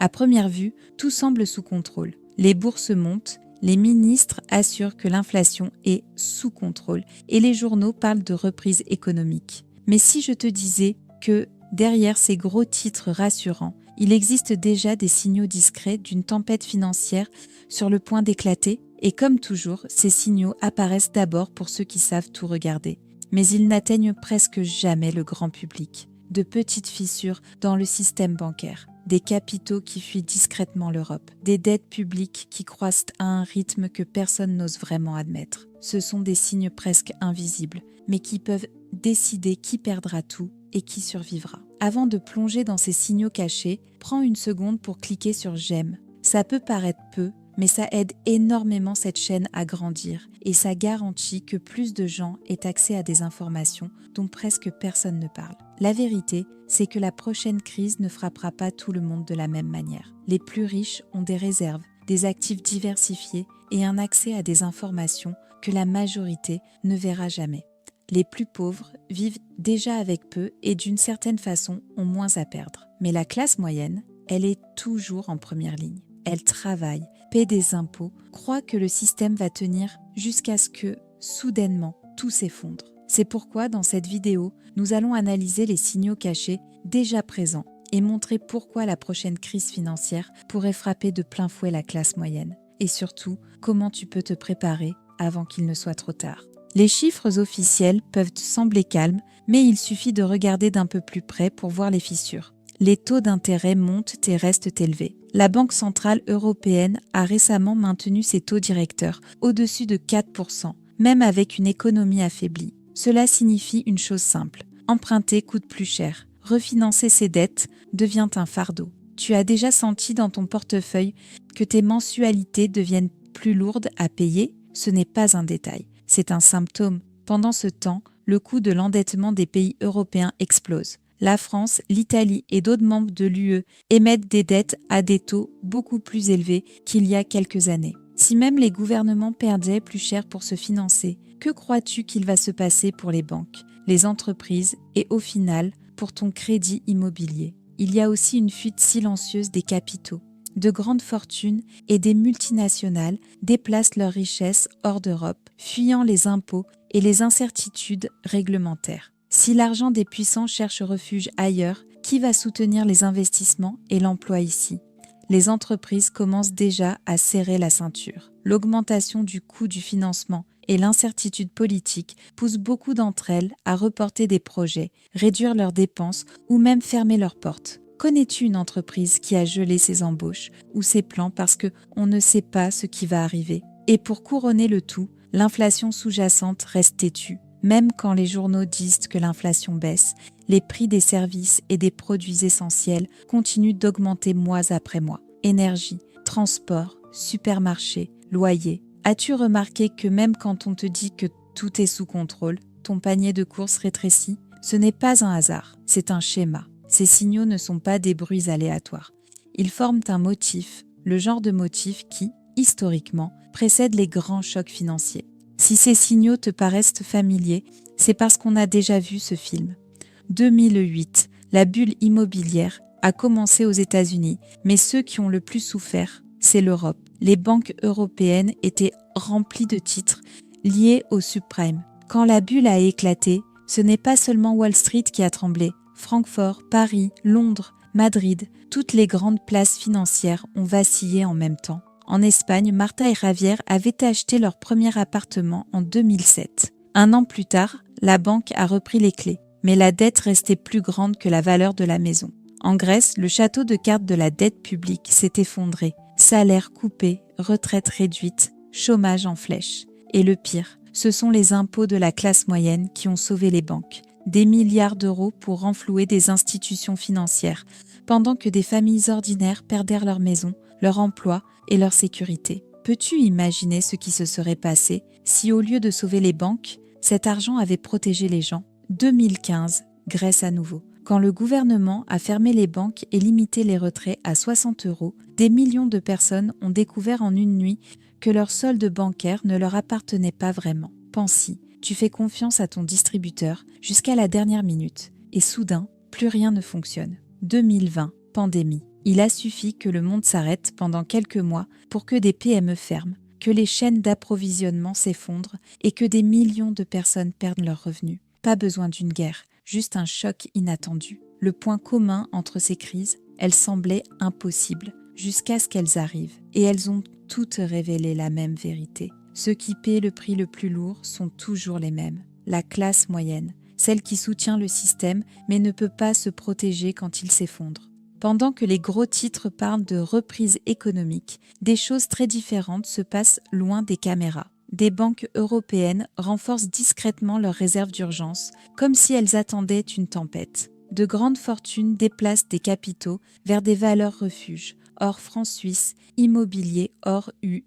À première vue, tout semble sous contrôle. Les bourses montent, les ministres assurent que l'inflation est sous contrôle et les journaux parlent de reprise économique. Mais si je te disais que derrière ces gros titres rassurants, il existe déjà des signaux discrets d'une tempête financière sur le point d'éclater, et comme toujours, ces signaux apparaissent d'abord pour ceux qui savent tout regarder. Mais ils n'atteignent presque jamais le grand public. De petites fissures dans le système bancaire, des capitaux qui fuient discrètement l'Europe, des dettes publiques qui croissent à un rythme que personne n'ose vraiment admettre. Ce sont des signes presque invisibles, mais qui peuvent décider qui perdra tout et qui survivra. Avant de plonger dans ces signaux cachés, prends une seconde pour cliquer sur « J'aime ». Ça peut paraître peu, mais ça aide énormément cette chaîne à grandir et ça garantit que plus de gens aient accès à des informations dont presque personne ne parle. La vérité, c'est que la prochaine crise ne frappera pas tout le monde de la même manière. Les plus riches ont des réserves, des actifs diversifiés et un accès à des informations que la majorité ne verra jamais. Les plus pauvres vivent déjà avec peu et d'une certaine façon ont moins à perdre. Mais la classe moyenne, elle est toujours en première ligne. Elle travaille, paie des impôts, croit que le système va tenir jusqu'à ce que, soudainement, tout s'effondre. C'est pourquoi, dans cette vidéo, nous allons analyser les signaux cachés déjà présents et montrer pourquoi la prochaine crise financière pourrait frapper de plein fouet la classe moyenne. Et surtout, comment tu peux te préparer avant qu'il ne soit trop tard. Les chiffres officiels peuvent sembler calmes, mais il suffit de regarder d'un peu plus près pour voir les fissures. Les taux d'intérêt montent et restent élevés. La Banque centrale européenne a récemment maintenu ses taux directeurs au-dessus de 4%, même avec une économie affaiblie. Cela signifie une chose simple, emprunter coûte plus cher, refinancer ses dettes devient un fardeau. Tu as déjà senti dans ton portefeuille que tes mensualités deviennent plus lourdes à payer? Ce n'est pas un détail, c'est un symptôme. Pendant ce temps, le coût de l'endettement des pays européens explose. La France, l'Italie et d'autres membres de l'UE émettent des dettes à des taux beaucoup plus élevés qu'il y a quelques années. Si même les gouvernements perdaient plus cher pour se financer, que crois-tu qu'il va se passer pour les banques, les entreprises et au final, pour ton crédit immobilier? Il y a aussi une fuite silencieuse des capitaux. De grandes fortunes et des multinationales déplacent leurs richesses hors d'Europe, fuyant les impôts et les incertitudes réglementaires. Si l'argent des puissants cherche refuge ailleurs, qui va soutenir les investissements et l'emploi ici? Les entreprises commencent déjà à serrer la ceinture. L'augmentation du coût du financement et l'incertitude politique poussent beaucoup d'entre elles à reporter des projets, réduire leurs dépenses ou même fermer leurs portes. Connais-tu une entreprise qui a gelé ses embauches ou ses plans parce qu'on ne sait pas ce qui va arriver? Et pour couronner le tout, l'inflation sous-jacente reste têtue. Même quand les journaux disent que l'inflation baisse, les prix des services et des produits essentiels continuent d'augmenter mois après mois. Énergie, transport, supermarchés, loyers. As-tu remarqué que même quand on te dit que tout est sous contrôle, ton panier de courses rétrécit? Ce n'est pas un hasard, c'est un schéma. Ces signaux ne sont pas des bruits aléatoires. Ils forment un motif, le genre de motif qui, historiquement, précède les grands chocs financiers. Si ces signaux te paraissent familiers, c'est parce qu'on a déjà vu ce film. 2008, la bulle immobilière a commencé aux États-Unis, mais ceux qui ont le plus souffert, c'est l'Europe. Les banques européennes étaient remplies de titres liés au subprime. Quand la bulle a éclaté, ce n'est pas seulement Wall Street qui a tremblé. Francfort, Paris, Londres, Madrid, toutes les grandes places financières ont vacillé en même temps. En Espagne, Marta et Javier avaient acheté leur premier appartement en 2007. Un an plus tard, la banque a repris les clés, mais la dette restait plus grande que la valeur de la maison. En Grèce, le château de cartes de la dette publique s'est effondré. Salaires coupés, retraites réduites, chômage en flèche. Et le pire, ce sont les impôts de la classe moyenne qui ont sauvé les banques. Des milliards d'euros pour renflouer des institutions financières, pendant que des familles ordinaires perdèrent leur maison, leur emploi et leur sécurité. Peux-tu imaginer ce qui se serait passé si au lieu de sauver les banques, cet argent avait protégé les gens? 2015, Grèce à nouveau. Quand le gouvernement a fermé les banques et limité les retraits à 60 €, des millions de personnes ont découvert en une nuit que leur solde bancaire ne leur appartenait pas vraiment. Pense-y, tu fais confiance à ton distributeur jusqu'à la dernière minute et soudain, plus rien ne fonctionne. 2020, pandémie. Il a suffi que le monde s'arrête pendant quelques mois pour que des PME ferment, que les chaînes d'approvisionnement s'effondrent et que des millions de personnes perdent leurs revenus. Pas besoin d'une guerre, juste un choc inattendu. Le point commun entre ces crises, elles semblaient impossibles jusqu'à ce qu'elles arrivent. Et elles ont toutes révélé la même vérité. Ceux qui paient le prix le plus lourd sont toujours les mêmes. La classe moyenne, celle qui soutient le système mais ne peut pas se protéger quand il s'effondre. Pendant que les gros titres parlent de reprise économique, des choses très différentes se passent loin des caméras. Des banques européennes renforcent discrètement leurs réserves d'urgence, comme si elles attendaient une tempête. De grandes fortunes déplacent des capitaux vers des valeurs refuges, hors francs suisses, immobilier hors UE.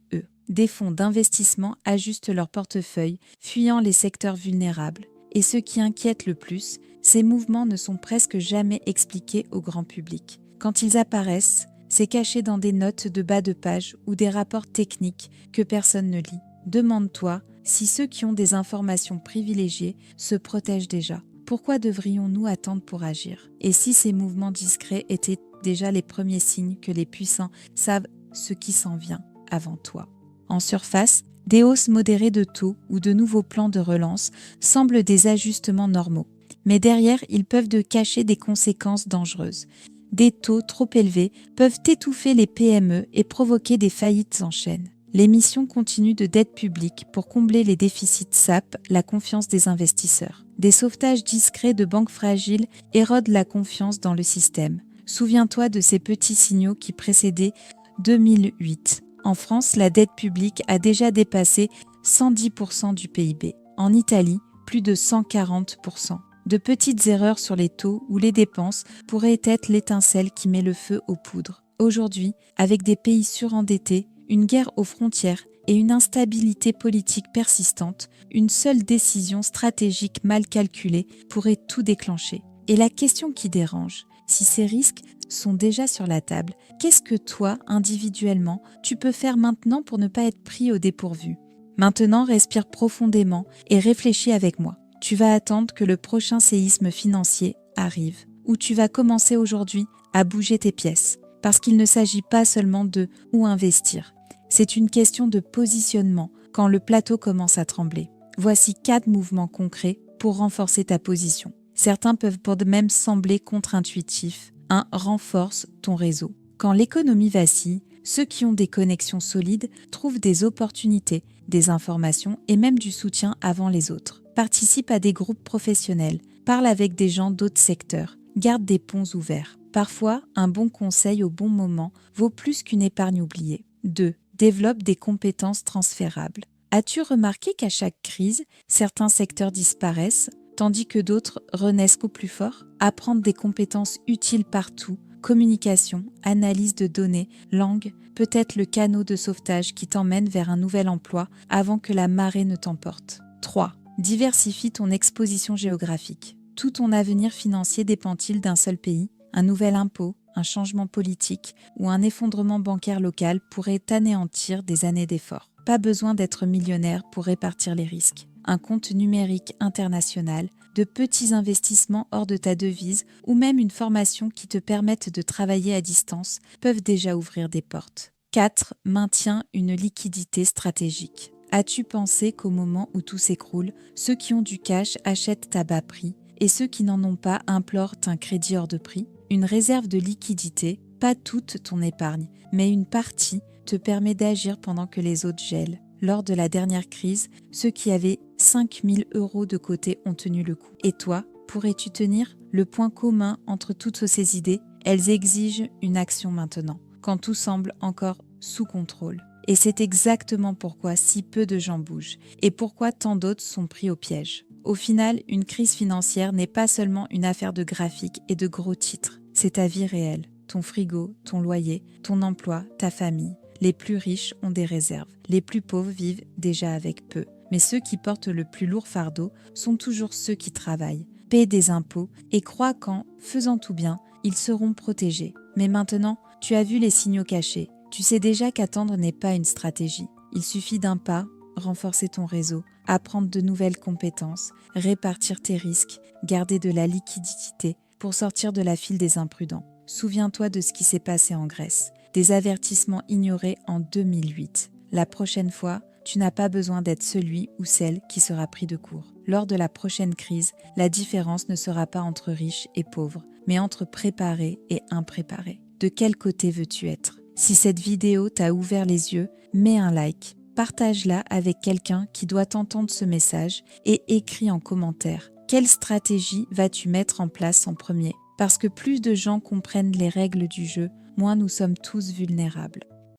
Des fonds d'investissement ajustent leur portefeuille, fuyant les secteurs vulnérables. Et ce qui inquiète le plus, ces mouvements ne sont presque jamais expliqués au grand public. Quand ils apparaissent, c'est caché dans des notes de bas de page ou des rapports techniques que personne ne lit. Demande-toi si ceux qui ont des informations privilégiées se protègent déjà. Pourquoi devrions-nous attendre pour agir? Et si ces mouvements discrets étaient déjà les premiers signes que les puissants savent ce qui s'en vient avant toi? En surface, des hausses modérées de taux ou de nouveaux plans de relance semblent des ajustements normaux. Mais derrière, ils peuvent cacher des conséquences dangereuses. Des taux trop élevés peuvent étouffer les PME et provoquer des faillites en chaîne. L'émission continue de dette publique pour combler les déficits sapent la confiance des investisseurs. Des sauvetages discrets de banques fragiles érodent la confiance dans le système. Souviens-toi de ces petits signaux qui précédaient 2008. En France, la dette publique a déjà dépassé 110% du PIB. En Italie, plus de 140%. De petites erreurs sur les taux ou les dépenses pourraient être l'étincelle qui met le feu aux poudres. Aujourd'hui, avec des pays surendettés, une guerre aux frontières et une instabilité politique persistante, une seule décision stratégique mal calculée pourrait tout déclencher. Et la question qui dérange, si ces risques sont déjà sur la table, qu'est-ce que toi, individuellement, tu peux faire maintenant pour ne pas être pris au dépourvu? Maintenant, respire profondément et réfléchis avec moi. Tu vas attendre que le prochain séisme financier arrive, ou tu vas commencer aujourd'hui à bouger tes pièces, parce qu'il ne s'agit pas seulement de où investir. C'est une question de positionnement quand le plateau commence à trembler. Voici 4 mouvements concrets pour renforcer ta position. Certains peuvent même sembler contre-intuitifs. 1. Renforce ton réseau. Quand l'économie vacille, ceux qui ont des connexions solides trouvent des opportunités, des informations et même du soutien avant les autres. Participe à des groupes professionnels, parle avec des gens d'autres secteurs, garde des ponts ouverts. Parfois, un bon conseil au bon moment vaut plus qu'une épargne oubliée. 2. Développe des compétences transférables. As-tu remarqué qu'à chaque crise, certains secteurs disparaissent, tandis que d'autres renaissent au plus fort? Apprendre des compétences utiles partout, communication, analyse de données, langue, peut être le canot de sauvetage qui t'emmène vers un nouvel emploi avant que la marée ne t'emporte. 3. Diversifie ton exposition géographique. Tout ton avenir financier dépend-il d'un seul pays? Un nouvel impôt, un changement politique ou un effondrement bancaire local pourrait t'anéantir des années d'efforts. Pas besoin d'être millionnaire pour répartir les risques. Un compte numérique international, de petits investissements hors de ta devise ou même une formation qui te permette de travailler à distance peuvent déjà ouvrir des portes. 4. Maintiens une liquidité stratégique. As-tu pensé qu'au moment où tout s'écroule, ceux qui ont du cash achètent à bas prix et ceux qui n'en ont pas implorent un crédit hors de prix? Une réserve de liquidité, pas toute ton épargne, mais une partie, te permet d'agir pendant que les autres gèlent. Lors de la dernière crise, ceux qui avaient 5 000 € de côté ont tenu le coup. Et toi, pourrais-tu tenir? Le point commun entre toutes ces idées, elles exigent une action maintenant, quand tout semble encore sous contrôle. Et c'est exactement pourquoi si peu de gens bougent, et pourquoi tant d'autres sont pris au piège. Au final, une crise financière n'est pas seulement une affaire de graphiques et de gros titres, c'est ta vie réelle, ton frigo, ton loyer, ton emploi, ta famille. Les plus riches ont des réserves, les plus pauvres vivent déjà avec peu. Mais ceux qui portent le plus lourd fardeau sont toujours ceux qui travaillent, paient des impôts et croient qu'en faisant tout bien, ils seront protégés. Mais maintenant, tu as vu les signaux cachés. Tu sais déjà qu'attendre n'est pas une stratégie. Il suffit d'un pas, renforcer ton réseau, apprendre de nouvelles compétences, répartir tes risques, garder de la liquidité pour sortir de la file des imprudents. Souviens-toi de ce qui s'est passé en Grèce, des avertissements ignorés en 2008. La prochaine fois, tu n'as pas besoin d'être celui ou celle qui sera pris de court. Lors de la prochaine crise, la différence ne sera pas entre riches et pauvres, mais entre préparés et impréparés. De quel côté veux-tu être ? Si cette vidéo t'a ouvert les yeux, mets un like, partage-la avec quelqu'un qui doit entendre ce message et écris en commentaire. Quelle stratégie vas-tu mettre en place en premier ? Parce que plus de gens comprennent les règles du jeu, moins nous sommes tous vulnérables.